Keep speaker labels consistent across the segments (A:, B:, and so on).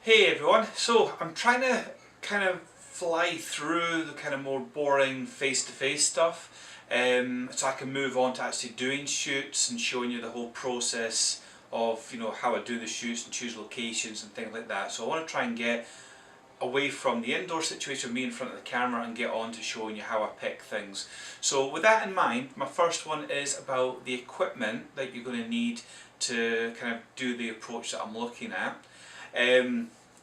A: Hey everyone, so I'm trying to kind of fly through the kind of more boring face-to-face stuff so I can move on to actually doing shoots and showing you the whole process of how I do the shoots and choose locations and things like that. So I want to try and get away from the indoor situation of me in front of the camera and get on to showing you how I pick things. So with that in mind, my first one is about the equipment that you're going to need to kind of do the approach that I'm looking at.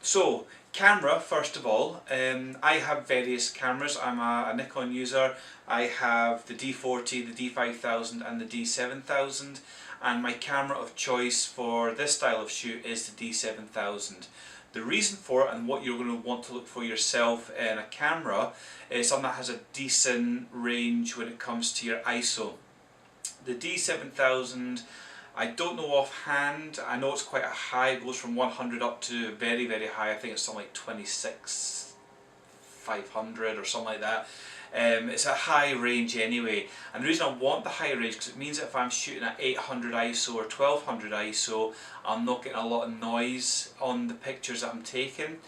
A: So camera, first of all, I have various cameras. I'm a Nikon user. I have the D40, the D5000 and the D7000, and my camera of choice for this style of shoot is the D7000. The reason for it and what you're going to want to look for yourself in a camera is something that has a decent range when it comes to your ISO. The D7000, I don't know offhand. I know it's quite a high, it goes from 100 up to very, very high. I think it's something like 26,500 or something like that. It's a high range anyway, and the reason I want the high range because it means that if I'm shooting at 800 ISO or 1200 ISO, I'm not getting a lot of noise on the pictures that I'm taking,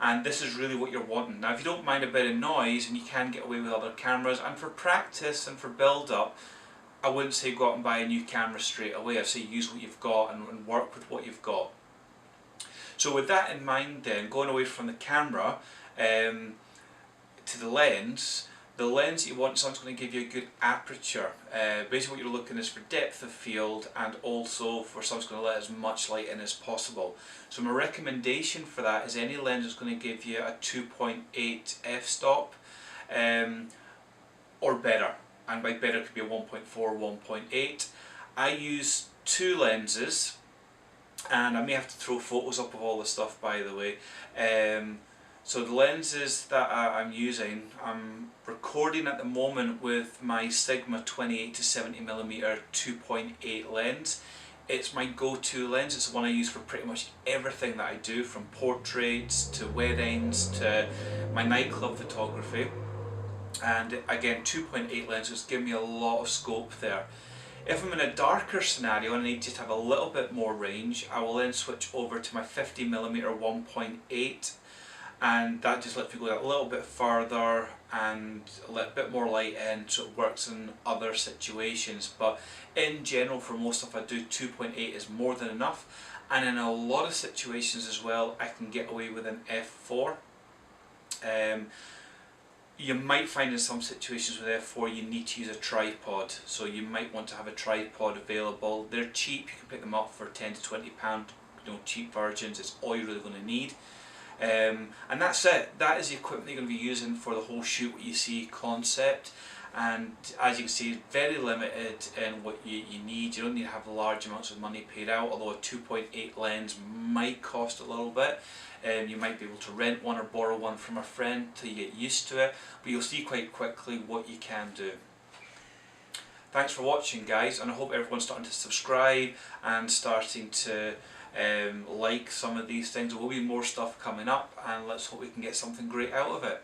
A: and this is really what you're wanting. Now if you don't mind a bit of noise, and you can get away with other cameras, and for practice and for build up, I wouldn't say go out and buy a new camera straight away. I'd say use what you've got and work with what you've got. So with that in mind then, going away from the camera to the lens you want is something that's going to give you a good aperture. Basically what you're looking is for depth of field and also for something that's going to let as much light in as possible. So my recommendation for that is any lens that's going to give you a 2.8 f-stop or better. And by better it could be a 1.4 or 1.8. I use two lenses, and I may have to throw photos up of all the stuff by the way. So the lenses that I'm using, I'm recording at the moment with my Sigma 28 to 70mm 2.8 lens. It's my go-to lens. It's the one I use for pretty much everything that I do, from portraits to weddings to my nightclub photography. And again, 2.8 lenses give me a lot of scope there. If I'm in a darker scenario and I need to have a little bit more range, I will then switch over to my 50mm 1.8, and that just lets me go a little bit further and let a bit more light in, so it works in other situations. But in general, for most stuff I do, 2.8 is more than enough, and in a lot of situations as well I can get away with an f4. You might find in some situations with f4 you need to use a tripod, so you might want to have a tripod available. They're cheap, you can pick them up for £10 to £20, cheap versions. It's all you're really going to need. And that's it. That is the equipment you're going to be using for the whole shoot, what you see concept. And as you can see, very limited in what you need. You don't need to have large amounts of money paid out, although a 2.8 lens might cost a little bit. You might be able to rent one or borrow one from a friend till you get used to it, but you'll see quite quickly what you can do. Thanks for watching guys, and I hope everyone's starting to subscribe and starting to like some of these things. There will be more stuff coming up, and let's hope we can get something great out of it.